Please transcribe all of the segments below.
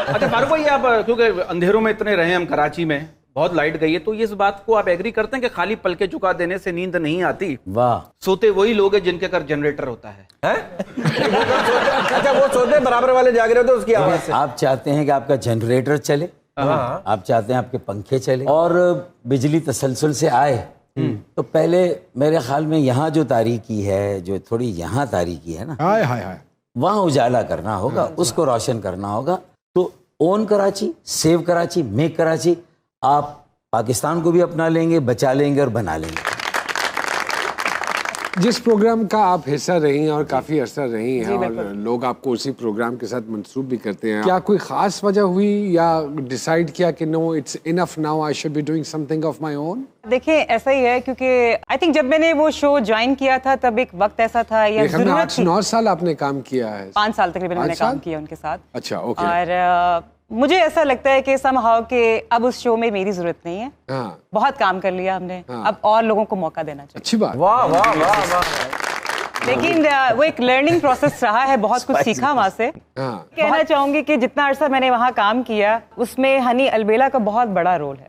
अच्छा फारूक भाई, आप क्योंकि अंधेरों में इतने रहे हम, कराची में बहुत लाइट गई है, तो इस बात को आप एग्री करते हैं कि खाली पलके झुका देने से नींद नहीं आती? वाह, सोते वही लोग हैं जिनके घर जनरेटर होता है। अच्छा, वो सोते बराबर वाले जाग रहे होते उसकी आवाज से। आप चाहते हैं कि आपका जनरेटर चले, आप चाहते हैं आपके पंखे चले और बिजली तसलसल से आए, तो पहले मेरे ख्याल में यहाँ जो तारीकी है, जो थोड़ी यहाँ तारीकी है ना, हाय हाय हाय, वहाँ उजाला करना होगा, उसको रोशन करना होगा। तो own Karachi, save Karachi, make Karachi, आप पाकिस्तान को भी अपना लेंगे, बचा लेंगे और बना लेंगे। जिस प्रोग्राम का आप हिस्सा रही हैं और काफी अर्सा रही हैं और लोग आपको उसी प्रोग्राम के साथ मंसूब भी करते हैं, क्या कोई खास वजह हुई या डिसाइड किया कि no it's enough now, I should be doing something of my own? देखिए ऐसा ही है, क्योंकि आई थिंक जब मैंने वो शो ज्वाइन किया था तब एक वक्त ऐसा था या जरूरत थी। 8-9 साल आपने काम किया है? 5 साल तकरीबन मैंने काम किया उनके साथ। अच्छा, ओके। और मुझे ऐसा लगता है कि समहाउ के अब उस शो में मेरी जरूरत नहीं है। हाँ। बहुत काम कर लिया हमने, अब और लोगों को मौका देना चाहिए। अच्छी बात। वाह वाह वाह वाह। लेकिन वो एक लर्निंग प्रोसेस रहा है, बहुत कुछ सीखा वहाँ से। कहना चाहूंगी कि जितना अरसा मैंने वहाँ काम किया उसमें हनी अलबेला का बहुत बड़ा रोल है,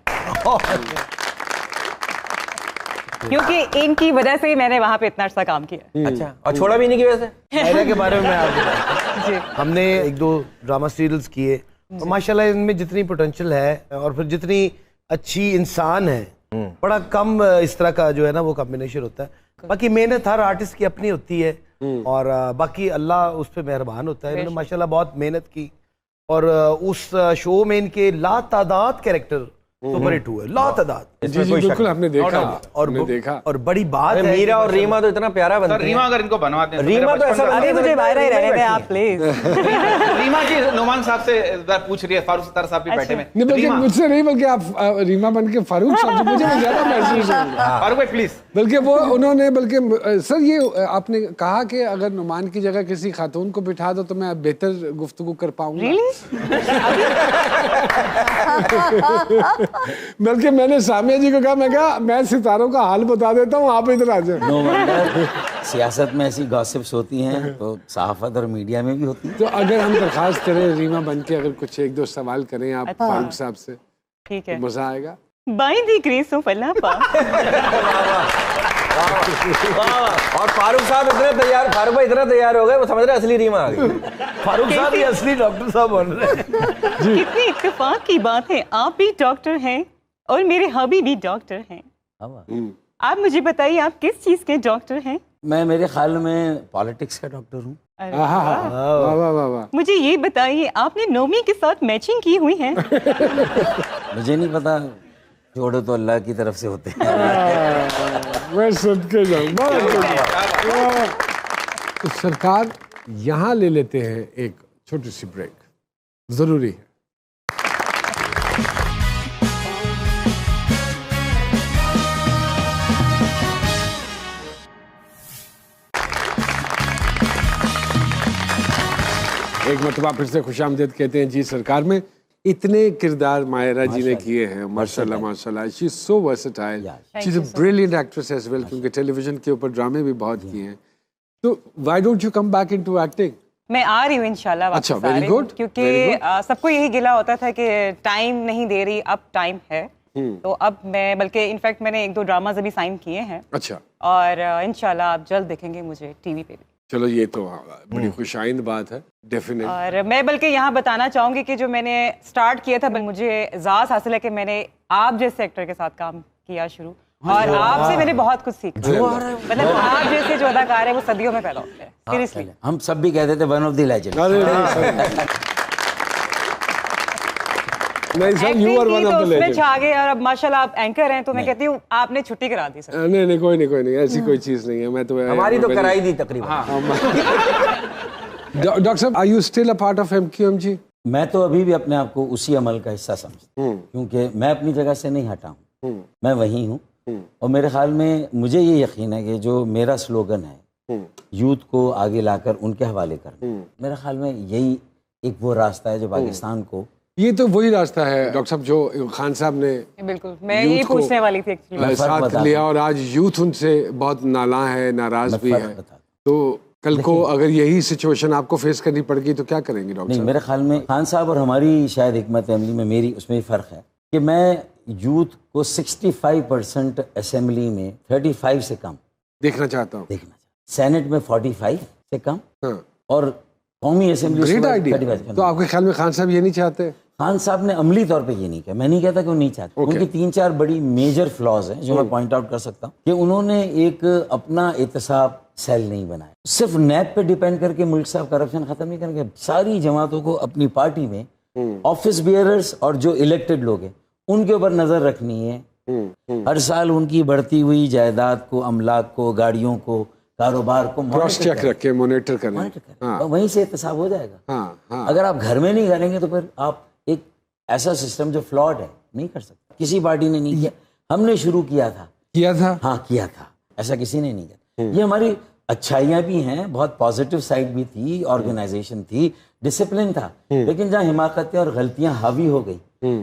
क्योंकि इनकी वजह से ही मैंने वहाँ पे इतना अरसा काम किया। अच्छा, और छोड़ा भी नहीं की वजह से? मायरा के बारे में मैं आपको जी। हमने 1-2 ड्रामा सीरियल्स किए और माशाल्लाह इनमें जितनी पोटेंशियल है और फिर जितनी अच्छी इंसान है, बड़ा कम इस तरह का जो है ना वो कॉम्बिनेशन होता है। बाकी मेहनत हर आर्टिस्ट की अपनी होती है और बाकी अल्लाह उस पर मेहरबान होता है। इन्होंने माशाल्लाह बहुत मेहनत की और उस शो में इनके लातादाद कैरेक्टर सुपर हिट हुए, लातादाद। जी जी बिल्कुल, आपने देखा और बड़ी बात है, मीरा और रीमा तो इतना प्यारा बनती है। रीमा अगर इनको बनवाते हैं, रीमा तो ऐसा अभी मुझे मायरा ही रहने दें आप प्लीज। रीमा जी नुमान साहब से पूछ रही है, फारूक सत्तार साहब भी बैठे में। नहीं, बल्कि मुझसे नहीं, बल्कि आप रीमा बन के फारूक साहब से मुझे ज्यादा महसूस होगा। फारूक भाई प्लीज। बल्कि वो उन्होंने, बल्कि सर ये आपने कहा कि अगर नुमान की जगह किसी खातून को बिठा दो तो मैं बेहतर गुफ्तगू कर पाऊंगा। बल्कि मैंने सामिया जी को कहा, मैं कहा मैं सितारों का हाल बता देता हूँ, आप इधर आ जाए। नो वंडर सियासत में ऐसी गॉसिप्स होती हैं तो सहाफत और मीडिया में भी होती हैं। तो अगर हम दरखास्त करें रीमा बन के, अगर कुछ 1-2 सवाल करें आप फारूक साहब से, ठीक है, मजा आएगा। बाई दी ग्रेसों फलापा। और फारूक साहब इतने तैयार, फारूक भाई इतना तैयार हो गए, वो समझ रहे असली रीमा आ गई। फारूक साहब ही असली डॉक्टर साहब बन रहे हैं। कितनी इत्तेफाक की बात है, आप भी डॉक्टर हैं और मेरे हबी भी डॉक्टर हैं। आप मुझे बताइए आप किस चीज के डॉक्टर हैं? मैं मेरे ख्याल में पॉलिटिक्स का डॉक्टर हूँ। वाह वाह वाह वाह। मुझे ये बताइए आपने नोमी के साथ मैचिंग की हुई है? मुझे नहीं पता, जोड़ो तो अल्लाह की तरफ से होते हैं। मैं सदके जाऊं। तो सरकार यहाँ ले लेते हैं एक छोटी सी ब्रेक, जरूरी है। एक मरतबा फिर से खुशामदीद कहते हैं जी सरकार में। इतने किरदार मायरा जी ने किए हैं, माशाल्लाह माशाल्लाह, she is so versatile, she is a brilliant actress as well, क्योंकि टेलीविजन के ऊपर ड्रामे भी बहुत किए हैं। तो why don't you come back into acting? मैं आ रही हूँ इंशाल्लाह वापस। अच्छा, वेरी गुड। क्योंकि सबको यही गिला होता था कि टाइम नहीं दे रही, अब टाइम है। तो अब मैं, बल्कि इनफैक्ट मैंने 1-2 ड्रामाज अभी साइन किए हैं। अच्छा। और इंशाल्लाह आप जल्द देखेंगे मुझे टीवी पे भी। चलो ये तो बड़ी खुशाइंद बात है, डेफिनेटली। और मैं बल्कि यहाँ बताना चाहूंगी कि जो मैंने स्टार्ट किया था, मुझे एजाज हासिल है कि मैंने आप जैसे एक्टर के साथ काम किया शुरू, और आपसे मैंने बहुत कुछ सीखा। मतलब आप जैसे जो अदाकार है वो सदियों में पैदा होते हैं, सीरियसली। हम सब भी कहते थे वन ऑफ द लेजेंड। नहीं sir, you are one of the उसमें लेजेंड। छा गए और अब माशाल्लाह आप एंकर हैं, तो मैं कहती हूँ आपने छुट्टी करा दी सर। नहीं नहीं, कोई नहीं, ऐसी कोई चीज नहीं है। मैं तो हमारी तो कराई दी तकरीबन। डॉक्टर साहब, are you still a part of MQMG? मैं तो अभी भी अपने आप को उसी अमल का हिस्सा समझता हूँ, क्योंकि मैं अपनी जगह से नहीं हटा हूँ, मैं वही हूँ। और मेरे ख्याल में मुझे ये यकीन है कि जो मेरा स्लोगन है, यूथ को आगे लाकर उनके हवाले करना, मेरे ख्याल में यही एक वो रास्ता है जो पाकिस्तान को, ये तो वही रास्ता है डॉक्टर साहब जो खान साहब ने बिल्कुल, मैं ये पूछने वाली थी एक्चुअली साथ लिया, और आज यूथ उनसे बहुत नाला है, नाराज भी है। तो कल को अगर यही सिचुएशन आपको फेस करनी पड़ गई तो क्या करेंगे डॉक्टर नहीं, साहब? मेरे ख्याल में खान साहब और हमारी शायद हिकमत अमली में मेरी उसमें फ़र्क है कि मैं यूथ को 65% असेंबली में 35 से कम देखना चाहता हूँ। देखना चाहिए, सेनेट में 45 से कम, हाँ। और कौमी असेंबली ग्रेट उसमें आइडिया। 35 से तो कम। आपके ख्याल में खान साहब ये नहीं चाहते? खान साहब ने अमली तौर पे ये नहीं किया, मैं नहीं कहता कि वो नहीं चाहते। Okay. उनकी 3-4 बड़ी मेजर फ्लॉज हैं जो मैं पॉइंट आउट कर सकता हूँ कि उन्होंने एक अपना एहतसाब सेल नहीं बनाया, सिर्फ नैब पे डिपेंड करके मुल्क साहब करप्शन खत्म नहीं करेंगे। सारी जमातों को अपनी पार्टी में ऑफिस बियरर्स और जो इलेक्टेड लोग हैं उनके ऊपर नजर रखनी है। हर साल उनकी बढ़ती हुई जायदाद को, अमलाक को, गाड़ियों को, कारोबार को क्रॉस चेक रखे, मॉनिटर करें। हाँ। वहीं से एहतसाब हो जाएगा। हाँ, हाँ। अगर आप घर में नहीं करेंगे तो फिर आप एक ऐसा सिस्टम जो फ्लॉड है नहीं कर सकते। किसी पार्टी ने नहीं किया, हमने शुरू किया था। किया था? हाँ किया था, ऐसा किसी ने नहीं किया। ये हमारी अच्छाइयाँ भी हैं, बहुत पॉजिटिव साइड भी थी, ऑर्गेनाइजेशन थी, डिसिप्लिन था, लेकिन जहाँ हिमाकतें और गलतियां हावी हो गई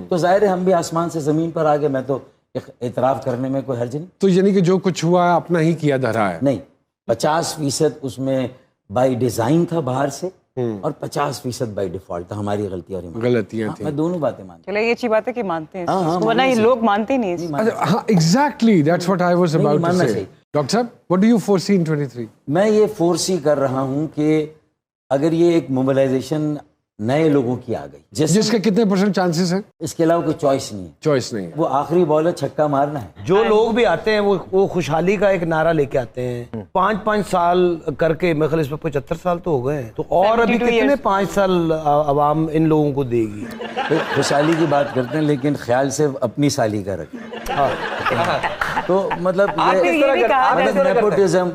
तो जाहिर है हम भी आसमान से जमीन पर आ गए। मैं तो एतराफ़ करने में कोई हर्ज नहीं। तो यानी कि जो कुछ हुआ है अपना ही किया धरा है? नहीं, 50% उसमें बाय डिजाइन था बाहर से और 50% बाय डिफॉल्ट था हमारी गलतियां और गलतियां थी। मैं दोनों बातें मानता चलो ये अच्छी बात है कि मानते हैं, हाँ, वरना ये लोग मानते ही नहीं इस चीज़। अच्छा, हाँ, exactly that's what I was about to मानना से। चाहिए। डॉक्टर साहब, what do you foresee in 23? मैं ये फोर्सी कर रहा हूँ कि अगर ये एक मोबिलाइजेशन नए लोगों की आ गई, जैसे जिसके कितने % चांसेस हैं? इसके अलावा कोई चॉइस नहीं है, चॉइस नहीं है। वो आखिरी बॉल है, छक्का मारना है। जो लोग भी आते हैं वो खुशहाली का एक नारा लेके आते हैं। 5-5 साल करके मेरे ख्याल इसमें 75 साल तो हो गए हैं, तो और अभी 72 कितने 5 साल आवाम इन लोगों को देगी? तो खुशहाली की बात करते हैं लेकिन ख्याल सिर्फ अपनी साली का रखें। तो मतलब नेपोटिज्म,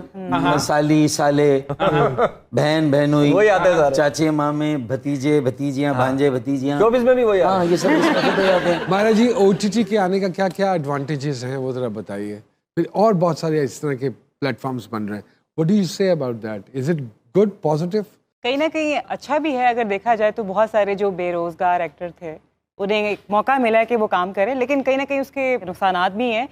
साली साले, बहन बहनोई, वही आते हैं सारे। चाचे मामे, भतीजे भतीजियां, भांजे भतीजियां, 24 में भी वही हाँ ये सब इसमें हो जाते हैं। महाराज जी, OTT के आने का क्या क्या एडवांटेजेस हैं वो जरा बताइए। फिर और बहुत सारे इस तरह के प्लेटफॉर्म्स बन रहे हैं, what do you say about that? Is it good, positive? कहीं ना कहीं अच्छा भी है। अगर देखा जाए तो बहुत सारे जो बेरोजगार एक्टर थे उन्हें एक मौका मिला है कि वो काम करें, लेकिन कहीं ना कहीं उसके नुकसानात भी हैं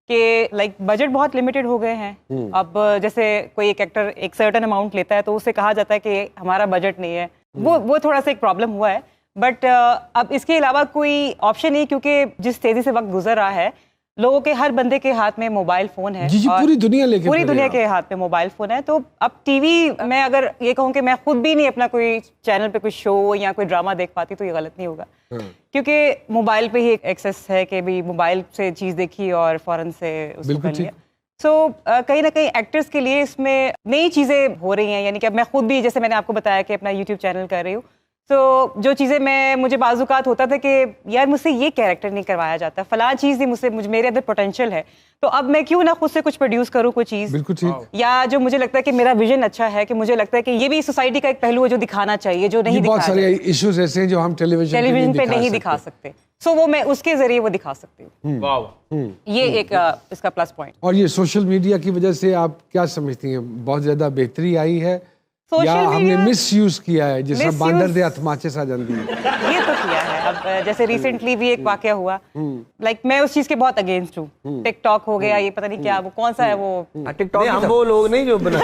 कि लाइक बजट बहुत लिमिटेड हो गए हैं। अब जैसे कोई एक एक्टर एक सर्टेन अमाउंट लेता है तो उससे कहा जाता है कि हमारा बजट नहीं है, वो थोड़ा सा एक प्रॉब्लम हुआ है। बट अब इसके अलावा कोई ऑप्शन नहीं, क्योंकि जिस तेजी से वक्त गुजर रहा है, लोगों के हर बंदे के हाथ में मोबाइल फोन है। जी जी, और पूरी दुनिया लेके पूरी फिर दुनिया रहे के हाथ में मोबाइल फोन है। तो अब टीवी में अगर ये कहूँ कि मैं खुद भी नहीं अपना कोई चैनल पे कोई शो या कोई ड्रामा देख पाती तो ये गलत नहीं होगा, क्योंकि मोबाइल पे ही एक एक्सेस है कि भी मोबाइल से चीज़ देखी और फौरन से उसको बिल्कुल कर लिया। ठीक। सो कहीं ना कहीं एक्टर्स के लिए इसमें नई चीज़ें हो रही हैं। यानी कि अब मैं खुद भी, जैसे मैंने आपको बताया कि अपना यूट्यूब चैनल कर रही हूँ, तो जो चीज़ें मुझे बाजुकात होता था कि यार मुझसे ये कैरेक्टर नहीं करवाया जाता, फलां चीज़ ही मेरे अंदर पोटेंशियल है, तो अब मैं क्यों ना खुद से कुछ प्रोड्यूस करूँ कोई चीज़। बिल्कुल ठीक। या जो मुझे लगता है कि मेरा विजन अच्छा है, कि मुझे लगता है कि ये भी सोसाइटी का एक पहलू है जो दिखाना चाहिए, जो नहीं बहुत दिखाया सारे इश्यूज ऐसे हैं जो हम टेलीविजन पे नहीं दिखा सकते। सो वो मैं उसके जरिए वो दिखा सकती हूँ। वाह, ये एक इसका प्लस पॉइंट। और ये सोशल मीडिया की वजह से आप क्या समझती हैं, बहुत ज्यादा बेहतरी आई है या हमने मिस यूज किया है, जिस तरह बांदर दे हथमाचे सा जाती है? ये तो किया है। अब जैसे रिसेंटली भी एक वाकया हुआ, लाइक मैं उस चीज के बहुत अगेंस्ट हूँ। टिकटॉक हो गया, ये पता नहीं क्या, वो कौन सा है वो, टिकटॉक हम वो लोग नहीं जो बना